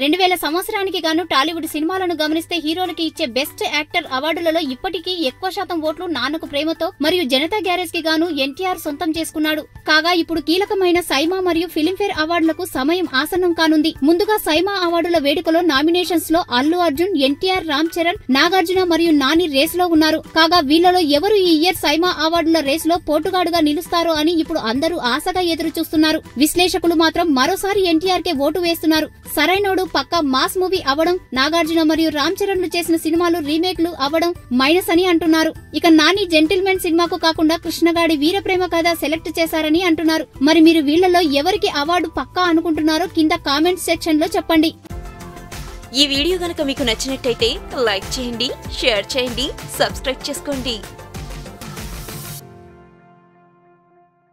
2000 సంవత్సరానికి గాను టాలీవుడ్ సినిమాలను గమనిస్తే హీరోలకి ఇచ్చే బెస్ట్ యాక్టర్ అవార్డులలో ఇప్పటికీ ఎక్కువ శాతం ఓట్లు నాన్నకు ప్రేమతో మరియు జనతా గ్యారేజ్ కి గాను ఎన్టీఆర్ సొంతం చేసుకున్నాడు. కాగా ఇప్పుడు కీలకమైన సైమా మరియు ఫిలింఫేర్ అవార్డులకు సమయం ఆసన్నం కానుంది. ముందుగా సైమా అవార్డుల వేడుకలో నామినేషన్స్ లో అల్లు అర్జున్, ఎన్టీఆర్, రామ్ చరణ్, నాగార్జున మరియు నాని రేస్ లో ఉన్నారు. కాగా వీళ్లలో ఎవరు ఈ ఇయర్ సైమా అవార్డుల రేస్ లో పోటుగాడుగా నిలుస్తారో అని ఇప్పుడు అందరూ ఆశగా ఎదురు చూస్తున్నారు. విశ్లేషకులు మాత్రం మరోసారి ఎన్టీఆర్ కే ఓటు వేస్తున్నారు. సరైనోడు పక్కా మాస్ మూవీ అవడం, నాగార్జున మరియు రామ్ చరణ్ లు చేసిన సినిమాలు రీమేక్లు అవడం మైనస్ అని అంటున్నారు. ఇక నాని జెంటిల్మెన్ సినిమాకు కాకుండా కృష్ణగాడి వీరప్రేమ కథ సెలెక్ట్ చేశారని అంటున్నారు. మరి మీరు వీళ్లలో ఎవరికి అవార్డు పక్కా అనుకుంటున్నారో కింద కామెంట్ సెక్షన్ లో చెప్పండి. ఈ వీడియో గనుక మీకు నచ్చినట్టయితే లైక్ చేయండి, షేర్ చేయండి, సబ్స్క్రైబ్ చేసుకోండి.